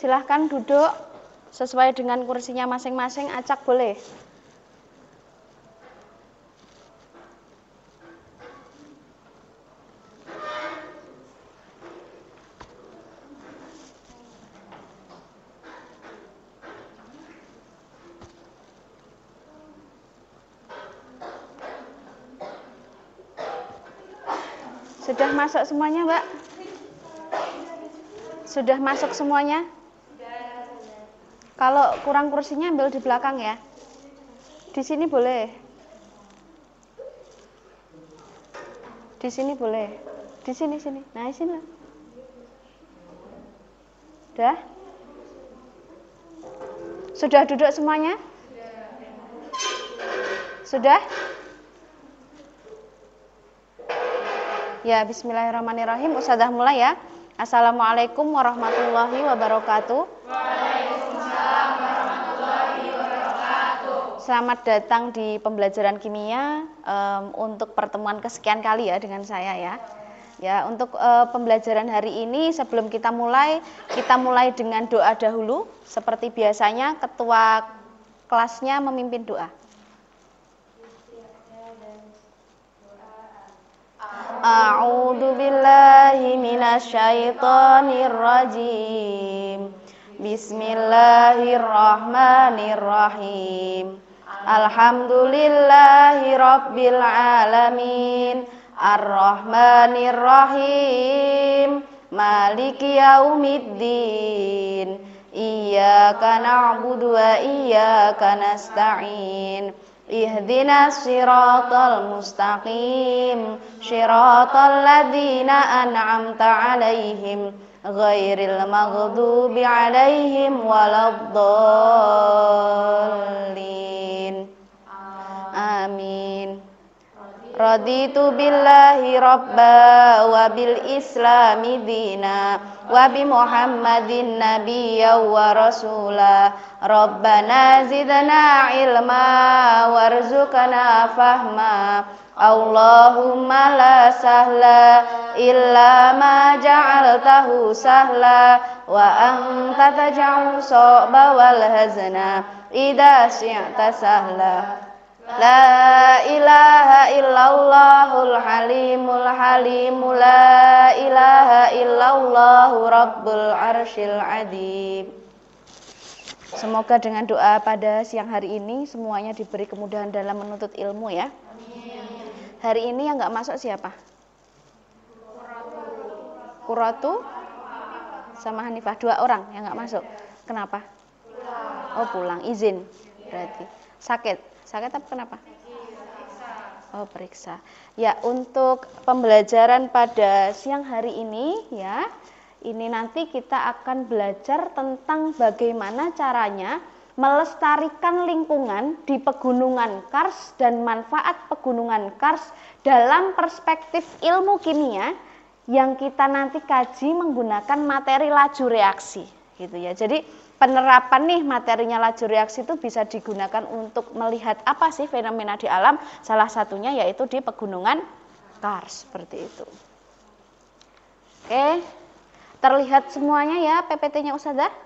silahkan duduk sesuai dengan kursinya masing-masing. Acak boleh. Sudah masuk semuanya, Mbak? Sudah masuk semuanya? Kalau kurang kursinya ambil di belakang ya. Di sini boleh. Di sini boleh. Di sini. Nah, di sini. Sudah? Sudah duduk semuanya? Sudah? Ya, bismillahirrahmanirrahim. Ustazah mulai ya. Assalamualaikum warahmatullahi wabarakatuh. Waalaikumsalam warahmatullahi wabarakatuh. Selamat datang di pembelajaran kimia untuk pertemuan kesekian kali ya dengan saya ya. Ya, untuk pembelajaran hari ini sebelum kita mulai dengan doa dahulu. Seperti biasanya ketua kelasnya memimpin doa. A'udzu billahi minasyaitonir rajim. Bismillahirrahmanirrahim. Alhamdulillahi rabbil alamin. Ar-Rahmanir-Rahim. Maliki yaumiddin. Iyyaka na'budu wa iyyaka nasta'in. Ihdinas siratal mustaqim, siratal ladzina an'amta 'alaihim, ghairil maghdubi 'alaihim waladdallin. Amin. Raditu billahi rabba wa bil islami dina wa bi muhammadin nabiyya wa rasula. Rabbana zidna ilma warzuqna fahma. Allahumma la sahla illa ma ja'altahu sahla wa anta taj'al sa'ba wal hazna idza syi'ta sahla. La ilaha illallahul halimul halimu. La ilaha illallahu rabbul arsyil adzim. Semoga dengan doa pada siang hari ini semuanya diberi kemudahan dalam menuntut ilmu ya. Amin. Hari ini yang nggak masuk siapa? Kuratu sama Hanifah, 2 orang yang nggak masuk. Kenapa? Oh, pulang izin berarti. Sakit apa kenapa? Oh, periksa. Ya, untuk pembelajaran pada siang hari ini ya, ini nanti kita akan belajar tentang bagaimana caranya melestarikan lingkungan di pegunungan Kars dan manfaat pegunungan Kars dalam perspektif ilmu kimia yang kita nanti kaji menggunakan materi laju reaksi gitu ya. Jadi penerapan nih materinya laju reaksi itu bisa digunakan untuk melihat apa sih fenomena di alam, salah satunya yaitu di pegunungan Kars seperti itu. Oke, terlihat semuanya ya PPT-nya Ustazah?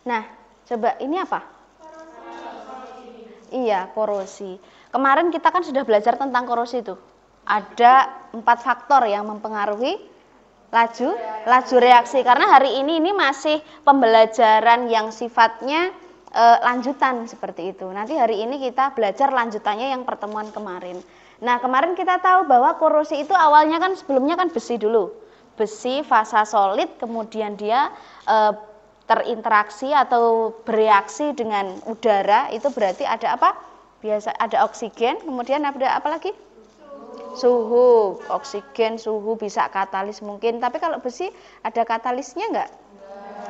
Nah, coba ini apa? Iya, korosi. Kemarin kita kan sudah belajar tentang korosi itu. Ada 4 faktor yang mempengaruhi laju reaksi. Karena hari ini masih pembelajaran yang sifatnya lanjutan seperti itu. Nanti hari ini kita belajar lanjutannya yang pertemuan kemarin. Nah, kemarin kita tahu bahwa korosi itu awalnya kan sebelumnya kan besi dulu. Besi fasa solid, kemudian dia terinteraksi atau bereaksi dengan udara, itu berarti ada apa? Biasa ada oksigen, kemudian ada apa lagi? Suhu, oksigen, suhu, bisa katalis mungkin. Tapi kalau besi ada katalisnya enggak?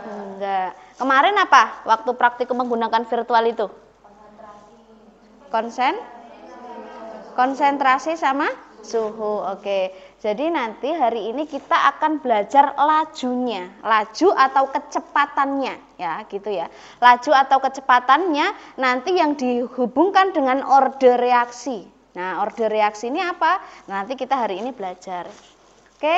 Enggak. Kemarin apa? Waktu praktikum menggunakan virtual itu? Konsentrasi sama Suhu. Oke. Jadi nanti hari ini kita akan belajar lajunya, laju atau kecepatannya, ya, gitu ya. Laju atau kecepatannya nanti yang dihubungkan dengan orde reaksi. Nah, orde reaksi ini apa? Nanti kita hari ini belajar. Oke.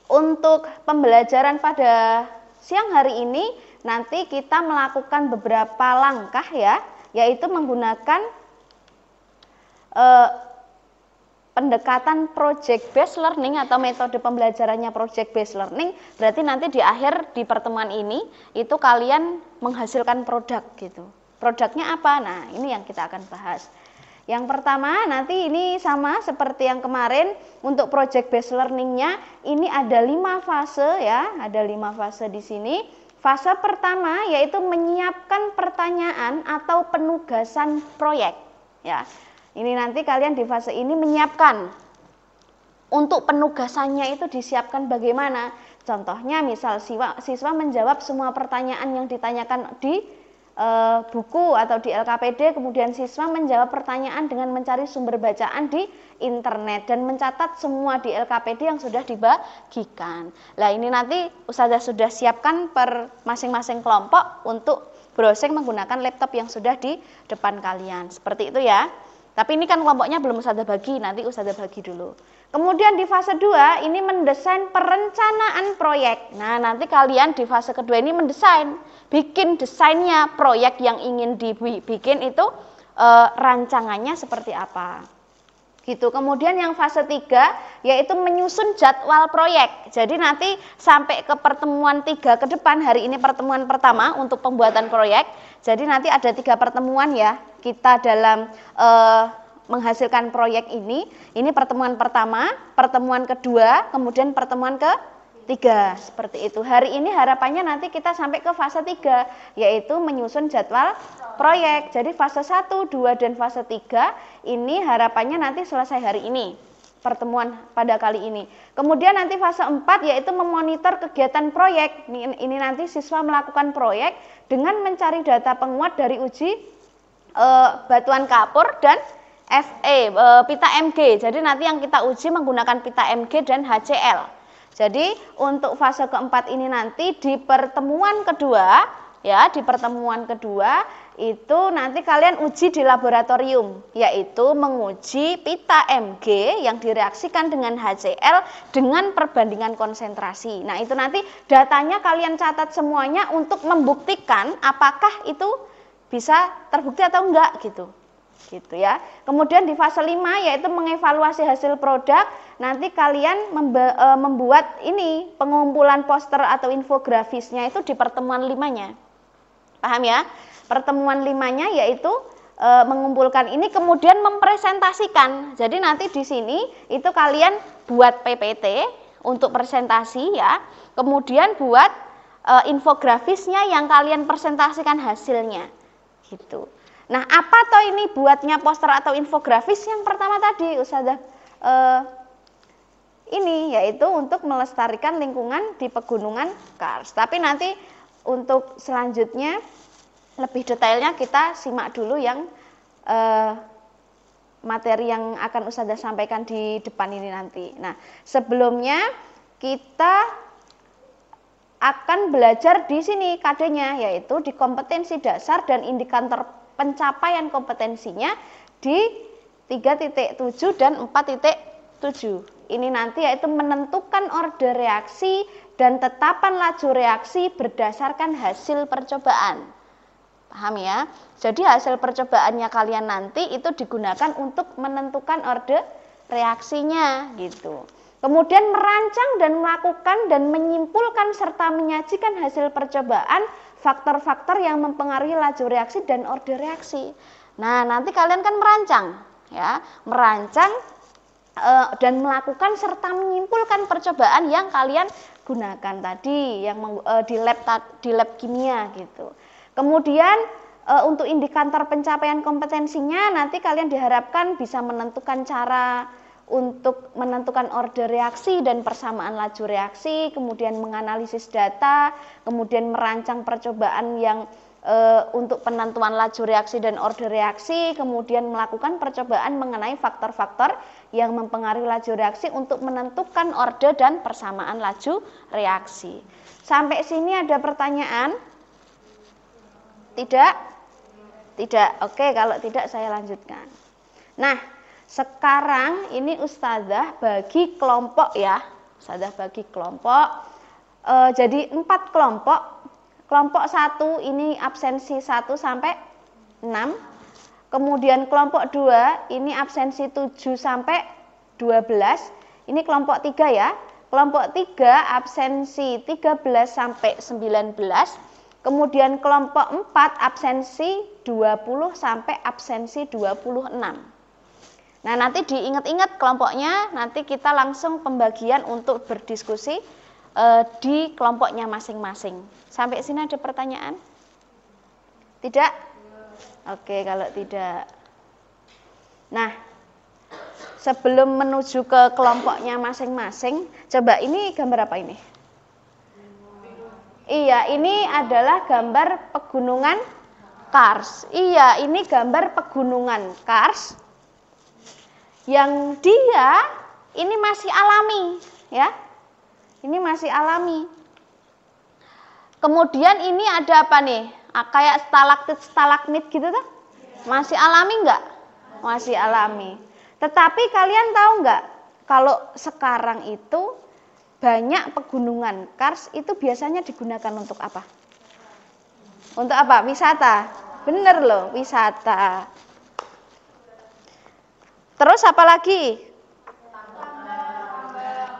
Untuk pembelajaran pada siang hari ini nanti kita melakukan beberapa langkah ya, yaitu menggunakan pendekatan project based learning atau metode pembelajarannya project based learning. Berarti nanti di akhir di pertemuan ini itu kalian menghasilkan produk gitu. Produknya apa? Nah, ini yang kita akan bahas. Yang pertama nanti ini sama seperti yang kemarin untuk project based learningnya ini ada 5 fase ya, ada 5 fase di sini. Fase pertama yaitu menyiapkan pertanyaan atau penugasan proyek ya. Ini nanti kalian di fase ini menyiapkan. Untuk penugasannya itu disiapkan bagaimana? Contohnya misal siswa menjawab semua pertanyaan yang ditanyakan di buku atau di LKPD, kemudian siswa menjawab pertanyaan dengan mencari sumber bacaan di internet dan mencatat semua di LKPD yang sudah dibagikan. Nah, ini nanti Ustazah sudah siapkan per masing-masing kelompok untuk browsing menggunakan laptop yang sudah di depan kalian. Seperti itu ya. Tapi ini kan kelompoknya belum Ustazah bagi, nanti Ustazah bagi dulu. Kemudian di fase 2 ini mendesain perencanaan proyek. Nah, nanti kalian di fase kedua ini mendesain, bikin desainnya proyek yang ingin dibikin itu rancangannya seperti apa. Gitu. Kemudian yang fase 3 yaitu menyusun jadwal proyek. Jadi nanti sampai ke pertemuan 3 ke depan, hari ini pertemuan pertama untuk pembuatan proyek. Jadi nanti ada 3 pertemuan ya kita dalam menghasilkan proyek ini. Ini pertemuan pertama, pertemuan kedua, kemudian pertemuan ketiga. Seperti itu. Hari ini harapannya nanti kita sampai ke fase 3 yaitu menyusun jadwal proyek. Jadi fase 1, 2 dan fase 3 ini harapannya nanti selesai hari ini. Pertemuan pada kali ini. Kemudian nanti fase 4 yaitu memonitor kegiatan proyek. Ini nanti siswa melakukan proyek dengan mencari data penguat dari uji batuan kapur dan FE, pita MG. Jadi nanti yang kita uji menggunakan pita MG dan HCl. Jadi untuk fase keempat ini nanti di pertemuan kedua, ya di pertemuan kedua itu nanti kalian uji di laboratorium, yaitu menguji pita MG yang direaksikan dengan HCl dengan perbandingan konsentrasi. Nah itu nanti datanya kalian catat semuanya untuk membuktikan apakah itu bisa terbukti atau enggak gitu ya. Kemudian di fase 5 yaitu mengevaluasi hasil produk. Nanti kalian membuat ini pengumpulan poster atau infografisnya itu di pertemuan 5-nya. Paham ya? Pertemuan 5-nya yaitu mengumpulkan ini kemudian mempresentasikan. Jadi nanti di sini itu kalian buat PPT untuk presentasi ya. Kemudian buat infografisnya yang kalian presentasikan hasilnya. Gitu. Nah, apa toh ini buatnya poster atau infografis? Yang pertama tadi Ustazah ini yaitu untuk melestarikan lingkungan di pegunungan Kars. Tapi nanti untuk selanjutnya lebih detailnya kita simak dulu yang materi yang akan Ustazah sampaikan di depan ini nanti. Nah, sebelumnya kita akan belajar di sini KD-nya yaitu di kompetensi dasar dan indikator pencapaian kompetensinya di 3.7 dan 4.7. Ini nanti yaitu menentukan orde reaksi dan tetapan laju reaksi berdasarkan hasil percobaan. Paham ya? Jadi hasil percobaannya kalian nanti itu digunakan untuk menentukan orde reaksinya gitu. Kemudian merancang dan melakukan dan menyimpulkan serta menyajikan hasil percobaan, faktor-faktor yang mempengaruhi laju reaksi dan orde reaksi. Nah, nanti kalian kan merancang, ya, merancang dan melakukan serta menyimpulkan percobaan yang kalian gunakan tadi, yang di lab kimia gitu. Kemudian untuk indikator pencapaian kompetensinya nanti kalian diharapkan bisa menentukan cara untuk menentukan orde reaksi dan persamaan laju reaksi, kemudian menganalisis data, kemudian merancang percobaan yang untuk penentuan laju reaksi dan orde reaksi, kemudian melakukan percobaan mengenai faktor-faktor yang mempengaruhi laju reaksi untuk menentukan orde dan persamaan laju reaksi. Sampai sini ada pertanyaan? Tidak? Tidak. Oke, kalau tidak saya lanjutkan. Nah, sekarang ini Ustazah bagi kelompok ya. Ustazah bagi kelompok. Jadi 4 kelompok. Kelompok 1 ini absensi 1 sampai 6. Kemudian kelompok 2 ini absensi 7 sampai 12. Ini kelompok 3 ya. Kelompok 3 absensi 13 sampai 19. Kemudian kelompok 4 absensi 20 sampai absensi 26. Nah, nanti diingat-ingat kelompoknya, nanti kita langsung pembagian untuk berdiskusi di kelompoknya masing-masing. Sampai sini ada pertanyaan? Tidak? Oke, kalau tidak. Nah, sebelum menuju ke kelompoknya masing-masing, coba ini gambar apa ini? Iya, ini adalah gambar pegunungan Kars. Iya, ini gambar pegunungan Kars. Yang dia ini masih alami, ya. Ini masih alami. Kemudian ini ada apa nih? Kayak stalaktit, stalagmit gitu kan? Masih alami enggak? Masih alami. Tetapi kalian tahu enggak? Kalau sekarang itu banyak pegunungan Kars itu biasanya digunakan untuk apa? Untuk apa? Wisata. Bener loh, wisata. Terus apa lagi?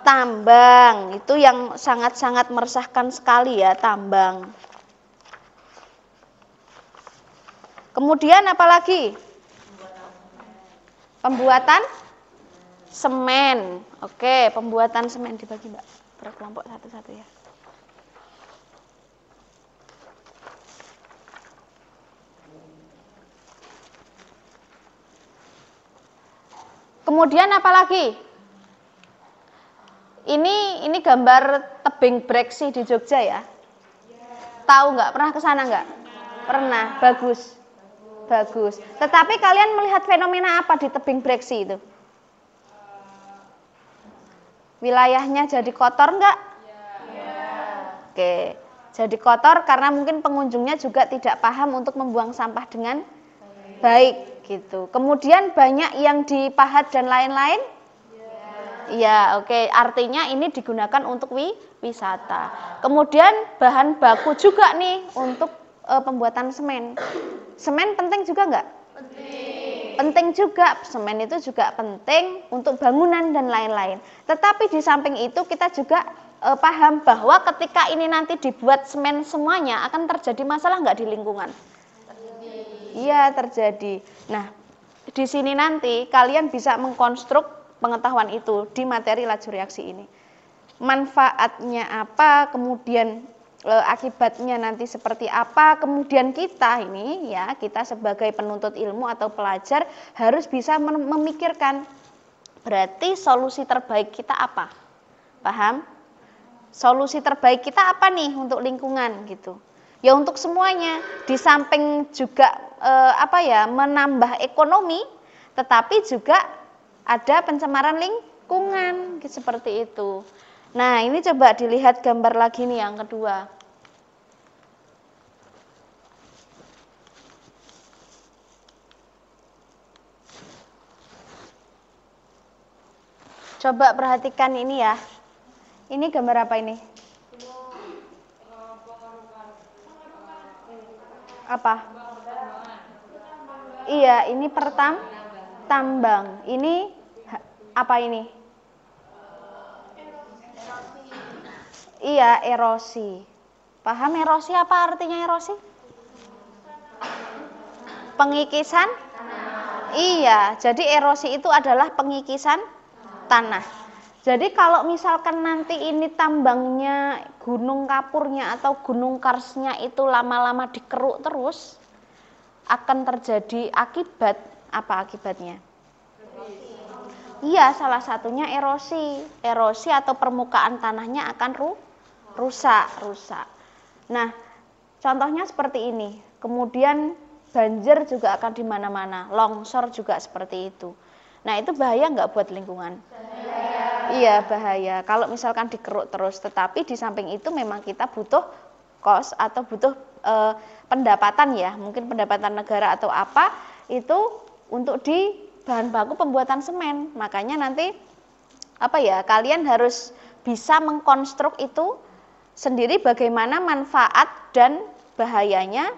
Tambang, itu yang sangat-sangat meresahkan sekali ya, tambang. Kemudian apa lagi? Pembuatan semen. Oke, pembuatan semen dibagi Mbak per kelompok satu-satu ya. Kemudian apa lagi? Ini gambar tebing Breksi di Jogja ya. Tahu nggak? Pernah ke sana nggak? Pernah. Bagus. Bagus. Tetapi kalian melihat fenomena apa di tebing Breksi itu? Wilayahnya jadi kotor nggak? Oke. Jadi kotor karena mungkin pengunjungnya juga tidak paham untuk membuang sampah dengan baik gitu. Kemudian banyak yang dipahat dan lain-lain? Iya, oke. Artinya ini digunakan untuk wisata. Kemudian bahan baku juga nih untuk pembuatan semen. Semen penting juga enggak? Penting. Penting juga. Semen itu juga penting untuk bangunan dan lain-lain. Tetapi di samping itu kita juga paham bahwa ketika ini nanti dibuat semen semuanya akan terjadi masalah enggak di lingkungan? Iya, terjadi. Nah, di sini nanti kalian bisa mengkonstruk pengetahuan itu di materi laju reaksi ini. Manfaatnya apa, kemudian akibatnya nanti seperti apa, kemudian kita ini ya, kita sebagai penuntut ilmu atau pelajar harus bisa memikirkan berarti solusi terbaik kita apa? Paham? Solusi terbaik kita apa nih untuk lingkungan gitu. Ya untuk semuanya, di samping juga menambah ekonomi, tetapi juga ada pencemaran lingkungan seperti itu. Nah, ini coba dilihat gambar lagi nih yang kedua. Coba perhatikan ini ya. Ini gambar apa ini? Apa? Iya, ini tambang. Ini apa ini? Iya, erosi. Paham erosi apa artinya erosi? Pengikisan? Iya, jadi erosi itu adalah pengikisan tanah. Jadi kalau misalkan nanti ini tambangnya, gunung kapurnya atau gunung karsnya itu lama-lama dikeruk terus, akan terjadi akibat apa akibatnya? Iya, salah satunya erosi. Erosi atau permukaan tanahnya akan rusak. Nah, contohnya seperti ini. Kemudian banjir juga akan di mana-mana, longsor juga seperti itu. Nah, itu bahaya nggak buat lingkungan? Iya, bahaya. Kalau misalkan dikeruk terus, tetapi di samping itu memang kita butuh kos atau butuh pendapatan ya, mungkin pendapatan negara atau apa, itu untuk di bahan baku pembuatan semen. Makanya nanti kalian harus bisa mengkonstruk itu sendiri bagaimana manfaat dan bahayanya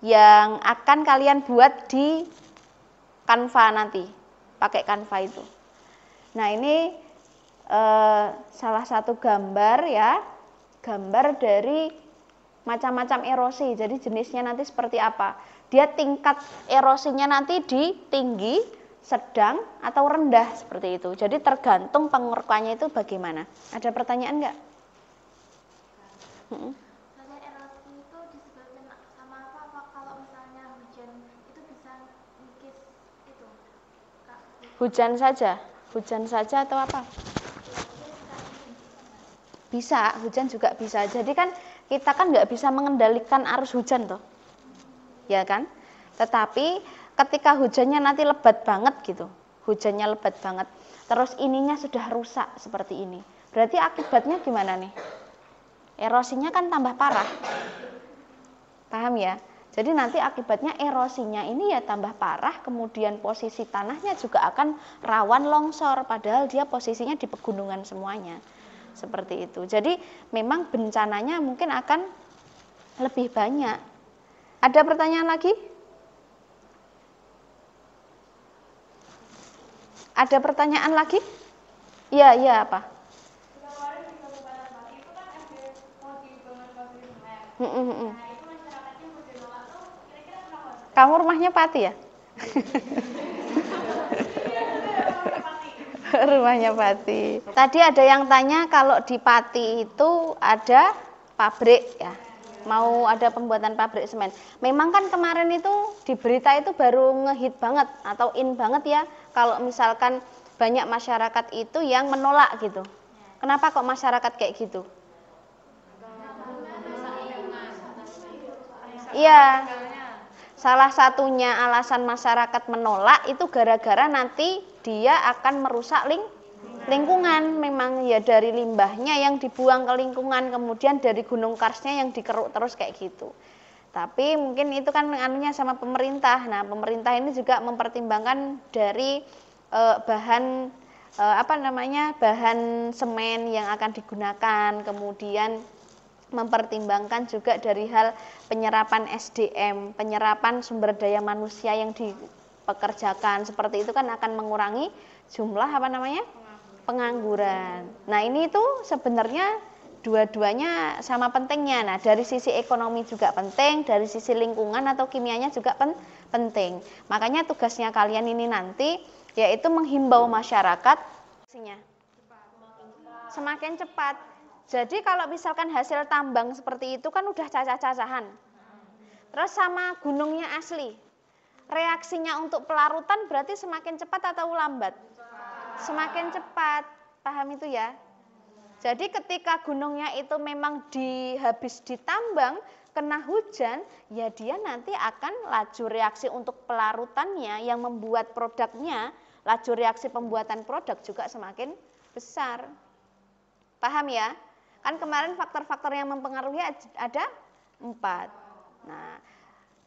yang akan kalian buat di Canva nanti, pakai Canva itu. Nah, ini salah satu gambar ya, gambar dari macam-macam erosi. Jadi jenisnya nanti seperti apa? Dia tingkat erosinya nanti di tinggi, sedang, atau rendah seperti itu. Jadi tergantung pengukurannya itu bagaimana. Ada pertanyaan nggak? Erosi itu disebabkan sama apa? Kalau misalnya hujan itu bisa ngikis itu? Hujan saja atau apa? Bisa, hujan juga bisa. Jadi kan kita kan nggak bisa mengendalikan arus hujan toh, ya kan? Tetapi ketika hujannya nanti lebat banget gitu, hujannya lebat banget, terus ininya sudah rusak seperti ini, berarti akibatnya gimana nih? Erosinya kan tambah parah, paham ya? Jadi nanti akibatnya erosinya ini ya tambah parah, kemudian posisi tanahnya juga akan rawan longsor, padahal dia posisinya di pegunungan semuanya. Seperti itu. Jadi memang bencananya mungkin akan lebih banyak. Ada pertanyaan lagi? Ada pertanyaan lagi? Iya, iya apa? Kamu rumahnya Pati ya? Rumahnya Pati. Tadi ada yang tanya kalau di Pati itu ada pabrik ya, mau ada pembuatan pabrik semen. Memang kan kemarin itu di berita itu baru ngehit banget atau in banget ya, kalau misalkan banyak masyarakat itu yang menolak gitu. Kenapa kok masyarakat kayak gitu? Iya, salah satunya alasan masyarakat menolak itu gara-gara nanti dia akan merusak lingkungan. Memang ya dari limbahnya yang dibuang ke lingkungan, kemudian dari gunung karsnya yang dikeruk terus kayak gitu. Tapi mungkin itu kan anunya sama pemerintah. Nah, pemerintah ini juga mempertimbangkan dari bahan bahan semen yang akan digunakan, kemudian mempertimbangkan juga dari hal penyerapan SDM, penyerapan sumber daya manusia yang dipekerjakan. Seperti itu kan akan mengurangi jumlah pengangguran. Nah, ini itu sebenarnya dua-duanya sama pentingnya. Nah, dari sisi ekonomi juga penting, dari sisi lingkungan atau kimianya juga penting. Makanya tugasnya kalian ini nanti yaitu menghimbau masyarakat semakin cepat. Jadi kalau misalkan hasil tambang seperti itu kan udah cacah-cacahan. Terus sama gunungnya asli. Reaksinya untuk pelarutan berarti semakin cepat atau lambat? Semakin cepat. Paham itu ya? Jadi ketika gunungnya itu memang habis ditambang, kena hujan, ya dia nanti akan laju reaksi untuk pelarutannya yang membuat produknya, laju reaksi pembuatan produk juga semakin besar. Paham ya? Kan kemarin faktor-faktor yang mempengaruhi ada 4. Nah,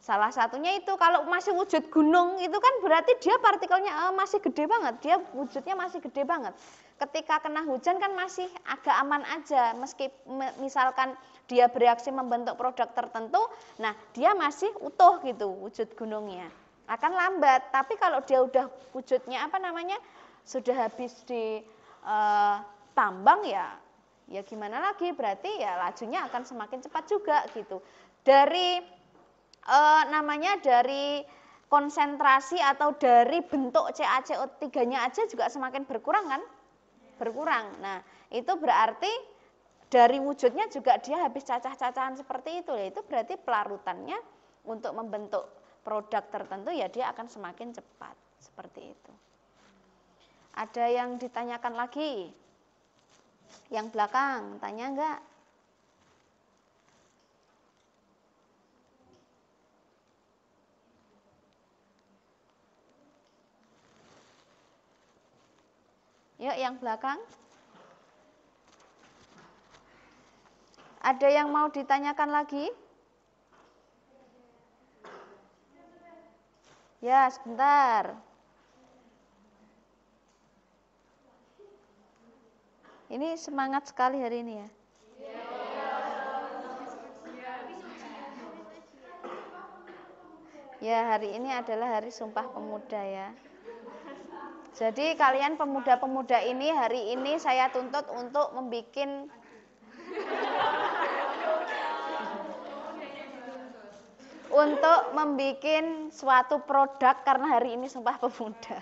salah satunya itu kalau masih wujud gunung itu kan berarti dia partikelnya masih gede banget, dia wujudnya masih gede banget. Ketika kena hujan kan masih agak aman aja, meski misalkan dia bereaksi membentuk produk tertentu, nah dia masih utuh gitu wujud gunungnya. Akan lambat, tapi kalau dia udah wujudnya sudah habis di tambang ya gimana lagi, berarti ya lajunya akan semakin cepat juga gitu. Dari dari konsentrasi atau dari bentuk CaCO3-nya aja juga semakin berkurang kan? Berkurang. Nah, itu berarti dari wujudnya juga dia habis cacah-cacahan seperti itu. Itu berarti pelarutannya untuk membentuk produk tertentu ya dia akan semakin cepat. Seperti itu. Ada yang ditanyakan lagi? Yang belakang, tanya enggak? Yuk yang belakang. Ada yang mau ditanyakan lagi? Ya, sebentar. Ini semangat sekali hari ini ya. Ya, hari ini adalah hari Sumpah Pemuda ya. Jadi kalian pemuda-pemuda ini hari ini saya tuntut untuk membuat suatu produk karena hari ini Sumpah Pemuda.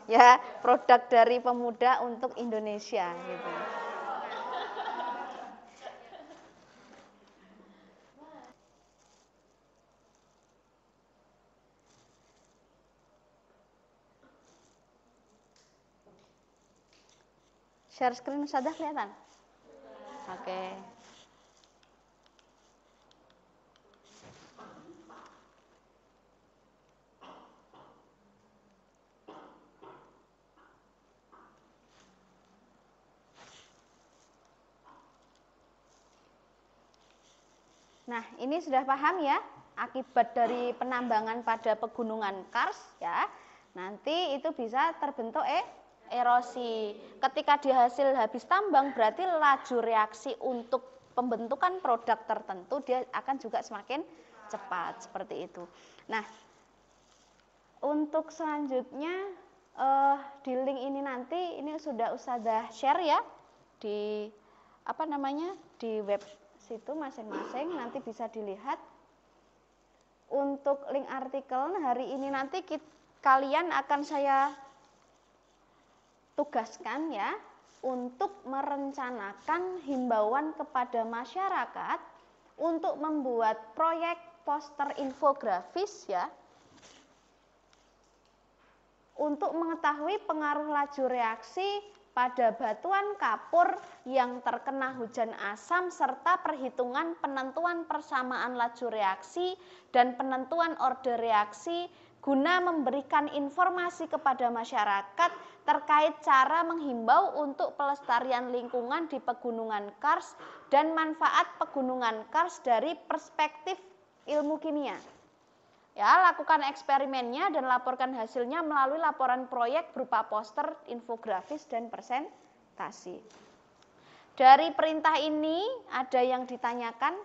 Ya, produk dari pemuda untuk Indonesia gitu. Share screen sudah kelihatan? Oke. Nah, ini sudah paham ya akibat dari penambangan pada pegunungan Kars ya. Nanti itu bisa terbentuk erosi. Ketika dihasil habis tambang berarti laju reaksi untuk pembentukan produk tertentu dia akan juga semakin cepat seperti itu. Nah, untuk selanjutnya di link ini nanti ini sudah Ustazah share ya di di web situ masing-masing nanti bisa dilihat. Untuk link artikel hari ini nanti kalian akan saya tugaskan ya untuk merencanakan himbauan kepada masyarakat untuk membuat proyek poster infografis ya untuk mengetahui pengaruh laju reaksi pada batuan kapur yang terkena hujan asam serta perhitungan penentuan persamaan laju reaksi dan penentuan orde reaksi guna memberikan informasi kepada masyarakat terkait cara menghimbau untuk pelestarian lingkungan di Pegunungan Kars dan manfaat Pegunungan Kars dari perspektif ilmu kimia. Ya, lakukan eksperimennya dan laporkan hasilnya melalui laporan proyek berupa poster, infografis, dan presentasi. Dari perintah ini ada yang ditanyakan?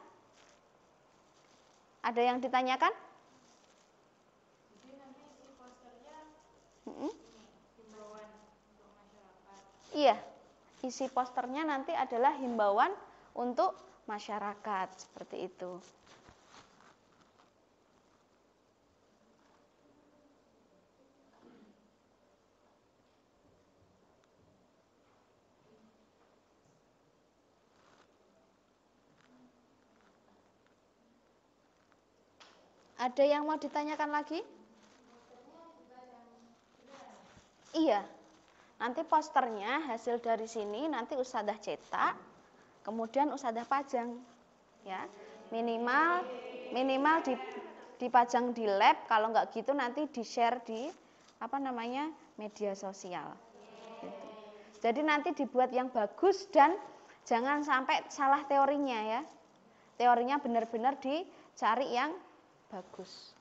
Ada yang ditanyakan? Jadi nanti isi posternya himbauan untuk masyarakat. Iya, isi posternya nanti adalah himbauan untuk masyarakat seperti itu. Ada yang mau ditanyakan lagi? Iya. Nanti posternya hasil dari sini nanti Ustazah cetak, kemudian Ustazah pajang. Ya. Minimal dipajang di lab, kalau nggak gitu nanti di-share di media sosial. Gitu. Jadi nanti dibuat yang bagus dan jangan sampai salah teorinya ya. Teorinya benar-benar dicari yang bagus.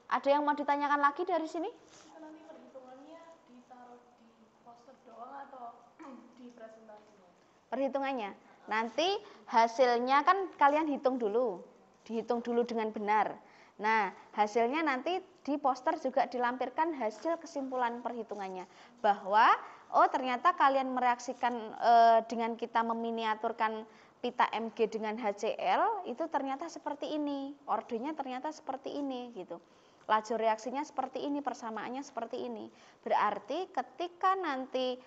Ada yang mau ditanyakan lagi dari sini? Nanti perhitungannya ditaruh di poster doang atau di presentasinya? Perhitungannya. Nanti hasilnya kan kalian hitung dulu. Dihitung dulu dengan benar. Nah, hasilnya nanti di poster juga dilampirkan hasil kesimpulan perhitungannya. Bahwa ternyata kalian mereaksikan dengan kita meminiaturkan pita Mg dengan HCl itu ternyata seperti ini, ordenya ternyata seperti ini gitu. Laju reaksinya seperti ini, persamaannya seperti ini. Berarti ketika nanti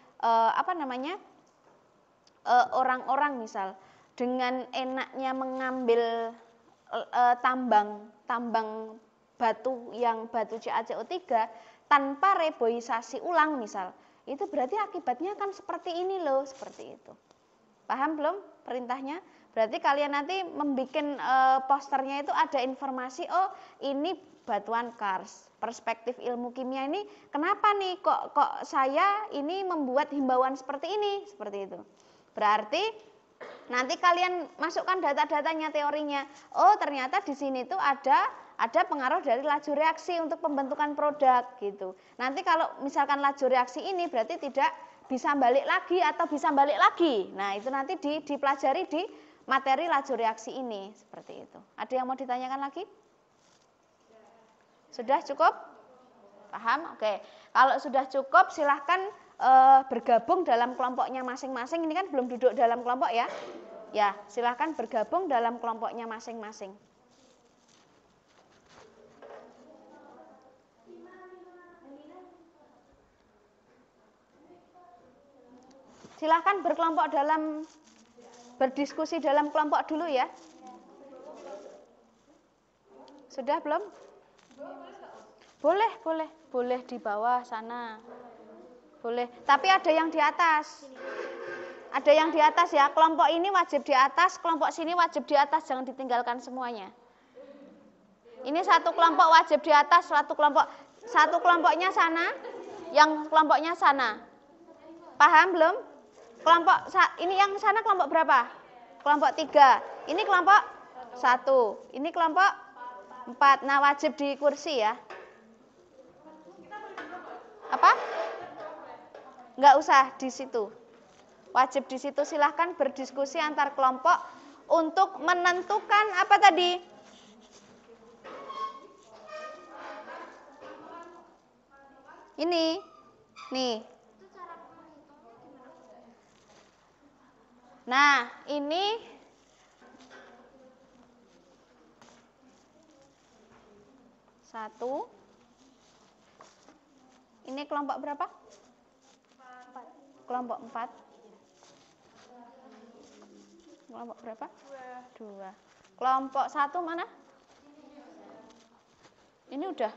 orang-orang misal dengan enaknya mengambil tambang batu yang batu CaCO3 tanpa reboisasi ulang misal, itu berarti akibatnya kan seperti ini loh, seperti itu. Paham belum perintahnya? Berarti kalian nanti membuat posternya itu ada informasi, oh ini batuan kars. Perspektif ilmu kimia ini kenapa nih kok saya ini membuat himbauan seperti ini, seperti itu. Berarti nanti kalian masukkan data-datanya, teorinya. Oh, ternyata di sini tuh ada pengaruh dari laju reaksi untuk pembentukan produk gitu. Nanti kalau misalkan laju reaksi ini berarti tidak bisa balik lagi atau bisa balik lagi. Nah, itu nanti dipelajari di materi laju reaksi ini, seperti itu. Ada yang mau ditanyakan lagi? Sudah cukup? Paham? Oke. Kalau sudah cukup silahkan bergabung dalam kelompoknya masing-masing. Ini kan belum duduk dalam kelompok ya. Ya, silahkan bergabung dalam kelompoknya masing-masing. Silahkan berdiskusi dalam kelompok dulu ya. Sudah belum? Boleh di bawah sana. Boleh, tapi ada yang di atas. Ada yang di atas ya, kelompok ini wajib di atas, kelompok sini wajib di atas, jangan ditinggalkan semuanya. Ini satu kelompok wajib di atas, satu kelompoknya sana, yang kelompoknya sana. Paham belum? Ini yang sana kelompok berapa? Kelompok 3. Ini kelompok 1. Ini kelompok 4. Nah, wajib di kursi ya. Apa? Enggak usah di situ. Wajib di situ, silahkan berdiskusi antar kelompok untuk menentukan apa tadi? Ini. Nih. Nah, ini satu. Ini kelompok berapa? 4. Kelompok 4. Kelompok berapa? 2. Kelompok 1 mana? Ini udah.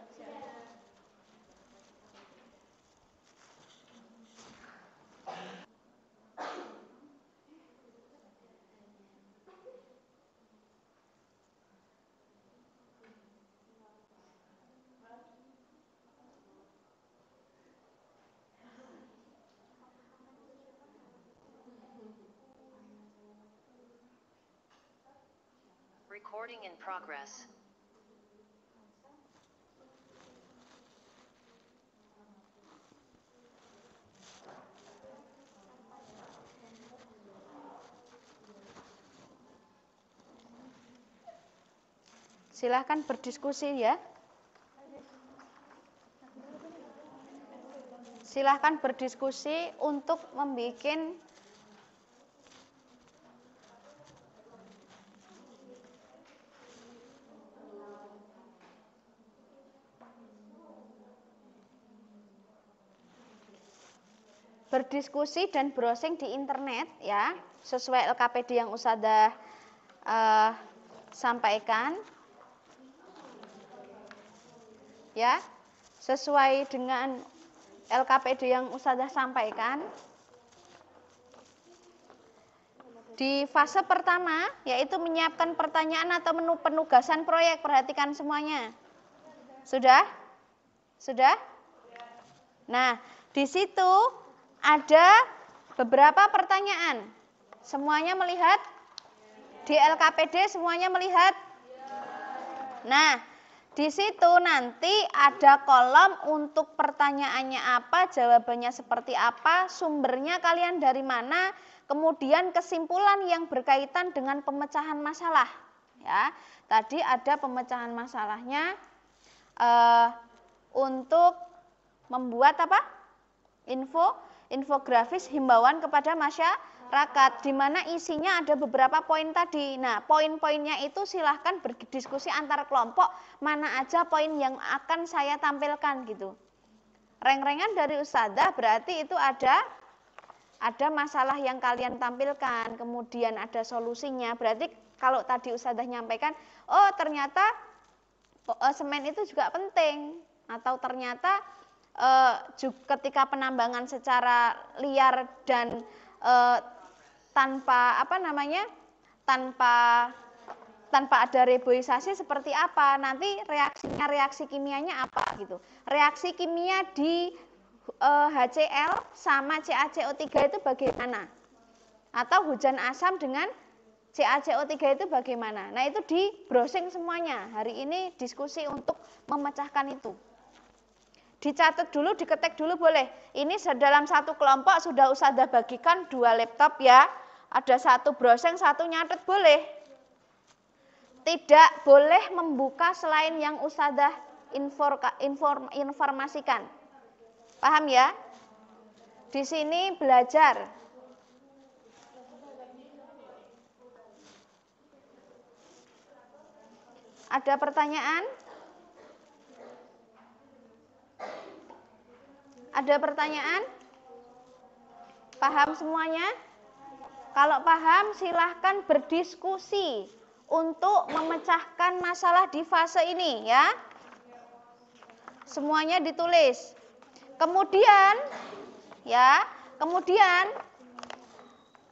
Recording in progress. Silahkan berdiskusi ya. Silahkan berdiskusi untuk membuat berdiskusi dan browsing di internet ya, sesuai LKPD yang Ustadzah sampaikan. Ya, sesuai dengan LKPD yang Ustadzah sampaikan. Di fase pertama, yaitu menyiapkan pertanyaan atau menu penugasan proyek, perhatikan semuanya. Sudah? Sudah? Nah, di situ ada beberapa pertanyaan. Semuanya melihat? Di LKPD semuanya melihat? Nah, di situ nanti ada kolom untuk pertanyaannya apa, jawabannya seperti apa, sumbernya kalian dari mana, kemudian kesimpulan yang berkaitan dengan pemecahan masalah. Ya, tadi ada pemecahan masalahnya untuk membuat apa? Infografis himbauan kepada masyarakat, di mana isinya ada beberapa poin tadi. Nah, poin-poinnya itu silahkan berdiskusi antar kelompok, mana aja poin yang akan saya tampilkan gitu. Reng-rengan dari Ustadzah berarti itu ada masalah yang kalian tampilkan, kemudian ada solusinya. Berarti kalau tadi Ustadzah nyampaikan, oh ternyata semen itu juga penting, atau ternyata ketika penambangan secara liar dan tanpa tanpa ada reboisasi seperti apa? Nanti reaksi kimianya apa gitu. Reaksi kimia di HCl sama CaCO3 itu bagaimana? Atau hujan asam dengan CaCO3 itu bagaimana? Nah, itu di browsing semuanya. Hari ini diskusi untuk memecahkan itu. Dicatat dulu, diketik dulu boleh. Ini dalam satu kelompok sudah Ustadzah bagikan 2 laptop ya. Ada 1 browsing, 1 nyatet boleh. Tidak boleh membuka selain yang Ustadzah informasikan. Paham ya? Di sini belajar. Ada pertanyaan? Ada pertanyaan? Paham semuanya? Kalau paham silahkan berdiskusi untuk memecahkan masalah di fase ini ya. Semuanya ditulis. Kemudian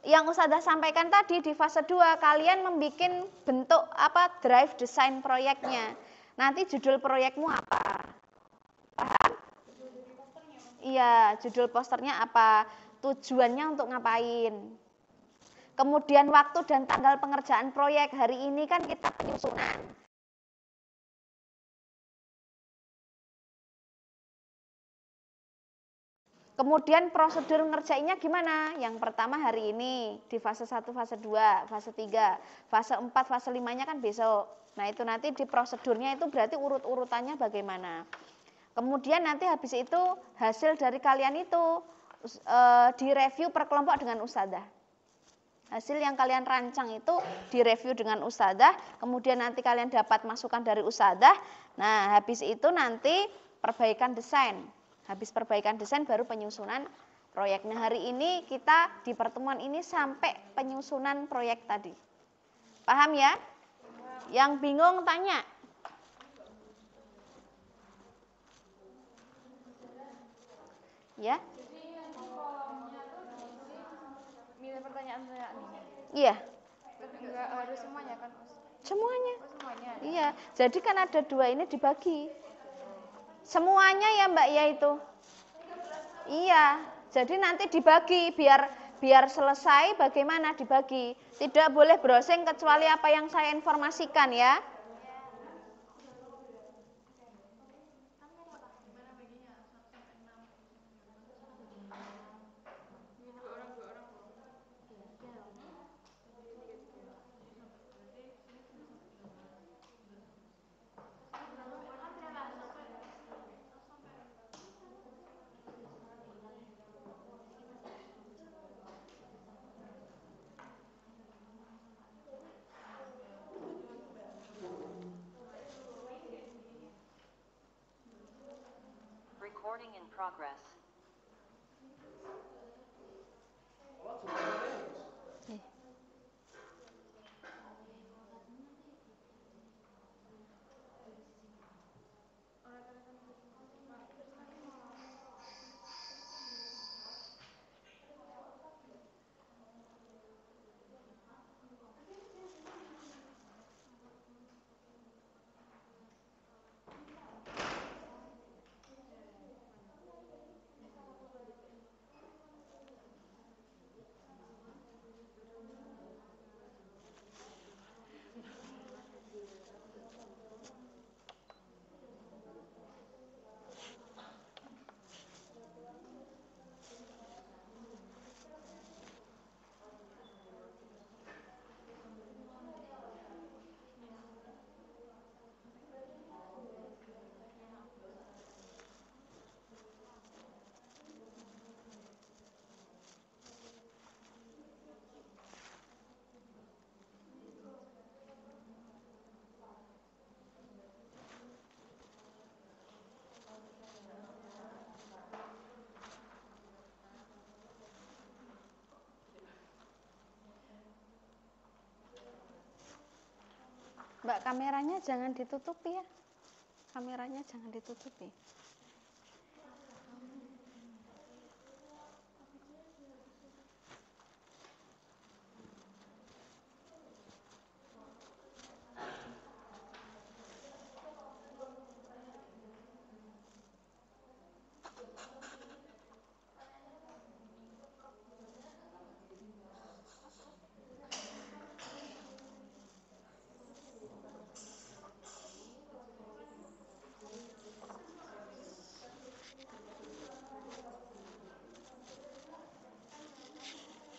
yang Ustadzah sampaikan tadi di fase 2 kalian membuat bentuk drive design proyeknya. Nanti judul proyekmu apa? Paham? Iya, judul posternya apa? Tujuannya untuk ngapain? Kemudian waktu dan tanggal pengerjaan proyek. Hari ini kan kita penyusunan. Kemudian prosedur ngerjainnya gimana? Yang pertama hari ini di fase 1, fase 2, fase 3, fase 4, fase 5-nya kan besok. Nah, itu nanti di prosedurnya itu berarti urut-urutannya bagaimana. Kemudian nanti habis itu hasil dari kalian itu direview per kelompok dengan Ustadzah. Hasil yang kalian rancang itu direview dengan Ustadzah, kemudian nanti kalian dapat masukan dari Ustadzah. Nah, habis itu nanti perbaikan desain. Habis perbaikan desain baru penyusunan proyek. Nah, hari ini kita di pertemuan ini sampai penyusunan proyek tadi. Paham ya? Yang bingung tanya. Ya? Milih pertanyaan-pertanyaan ini. Iya. Enggak harus semuanya kan, Us? Semuanya. Oh, semuanya. Iya. Jadi kan ada 2 ini dibagi. Semuanya ya Mbak ya itu. Iya. Jadi nanti dibagi biar selesai bagaimana dibagi. Tidak boleh browsing kecuali apa yang saya informasikan ya. Recording in progress. Mbak, kameranya jangan ditutupi ya. Kameranya jangan ditutupi.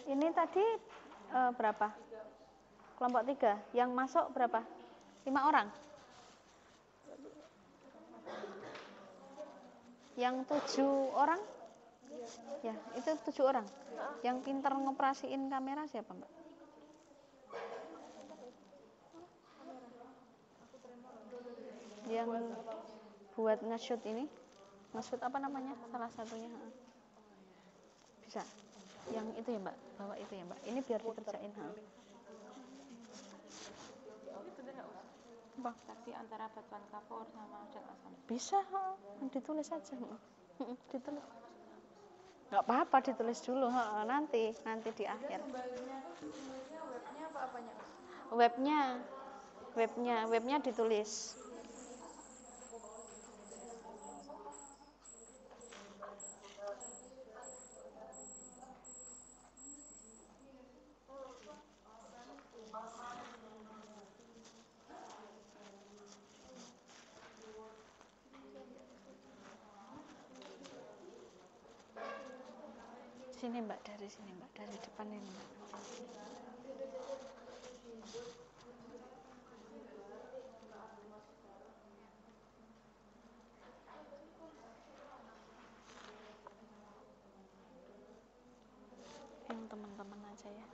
Ini tadi berapa? Kelompok 3. Yang masuk berapa? 5 orang. Yang 7 orang? Ya, itu 7 orang. Yang pintar ngoperasiin kamera siapa, Mbak? Yang buat nge-shoot ini? Nge-shoot apa namanya? Salah satunya. Bisa. Yang itu ya, Mbak. Bawa itu ya, Mbak. Ini biar dikerjain. Bang, Saksi antara batuan kapur sama zat asam. bisa, ditulis aja. Ditulis. Nggak apa-apa ditulis dulu, nanti di akhir. Sumbernya webnya apa apanya? Webnya ditulis. Sini Mbak, dari sini Mbak, dari depan ini Mbak. Yang teman-teman aja ya.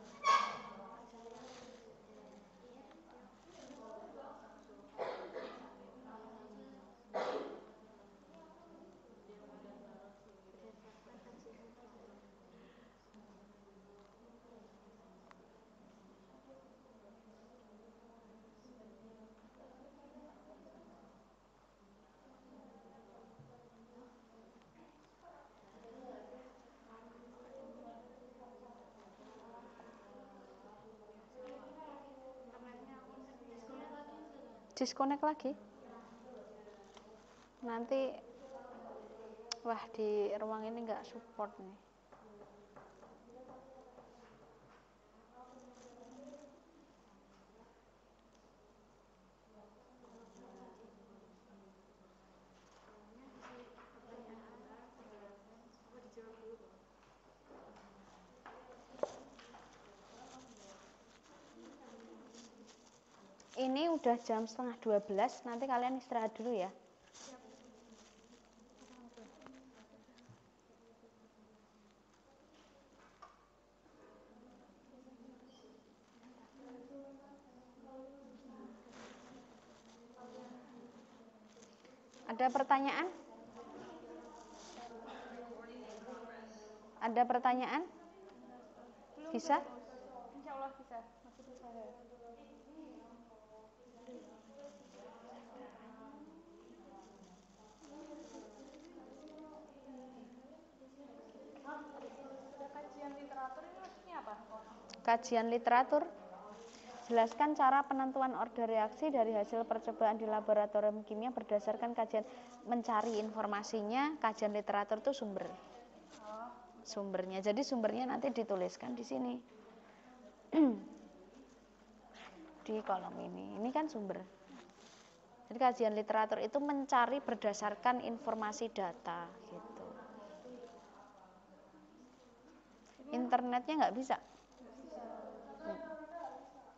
Disconnect lagi. Nanti wah di ruang ini nggak support nih. Ini udah jam 11:30, nanti kalian istirahat dulu ya. Ada pertanyaan? Ada pertanyaan? Bisa? Insya Allah bisa. Masih bisa ya. Kajian literatur ini maksudnya apa? Kajian literatur. Jelaskan cara penentuan order reaksi dari hasil percobaan di laboratorium kimia berdasarkan kajian. Mencari informasinya, kajian literatur itu sumbernya. Jadi sumbernya nanti dituliskan di sini. Di kolom ini. Ini kan sumber. Jadi kajian literatur itu mencari berdasarkan informasi data gitu. Internetnya nggak bisa.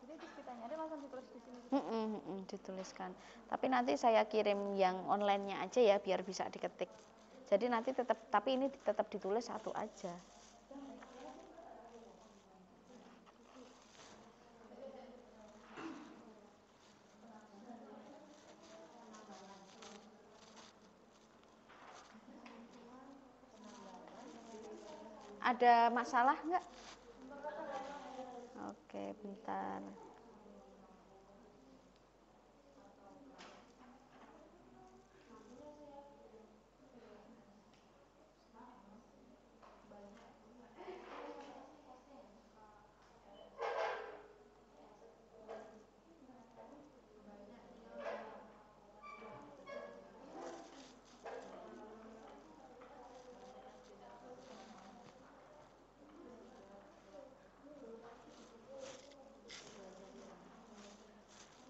Jadi kita nyari langsung ditulis di sini. Dituliskan. Tapi nanti saya kirim yang online-nya aja ya biar bisa diketik. Jadi nanti tapi ini tetap ditulis satu aja. Ada masalah nggak? Oke, bentar.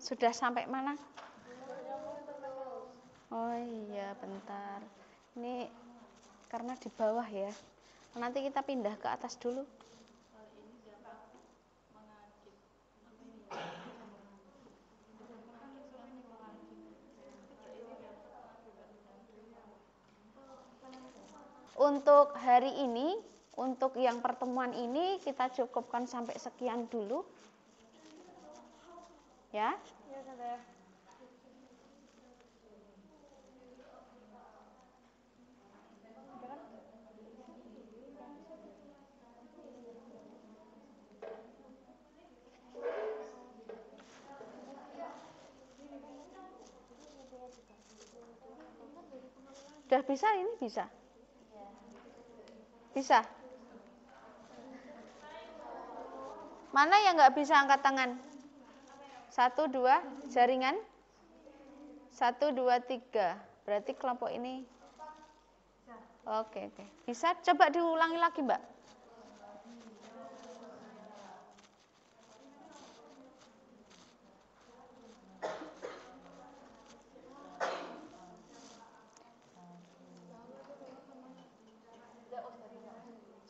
Sudah sampai mana? Oh iya, bentar. Ini karena di bawah ya. Nanti kita pindah ke atas dulu. Untuk hari ini, untuk yang pertemuan ini kita cukupkan sampai sekian dulu. Ya. Iya, Tante. Udah bisa ini bisa? Bisa? Mana yang nggak bisa angkat tangan? 1, 2, jaringan? 1, 2, 3. Berarti kelompok ini. Oke. Bisa? Coba diulangi lagi, Mbak.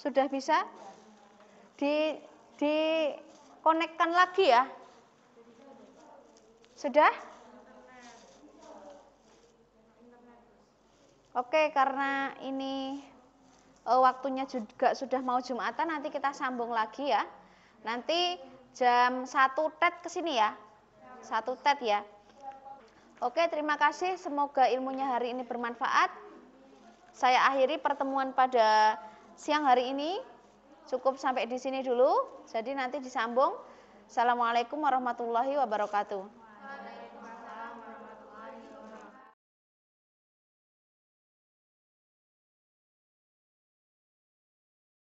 Sudah bisa? Dikonekkan lagi ya? Sudah? Oke, karena ini waktunya juga sudah mau Jumatan, nanti kita sambung lagi ya. Nanti jam 1 tet ke sini ya. 1 tet ya. Oke, terima kasih. Semoga ilmunya hari ini bermanfaat. Saya akhiri pertemuan pada siang hari ini. Cukup sampai di sini dulu. Jadi nanti disambung. Assalamualaikum warahmatullahi wabarakatuh.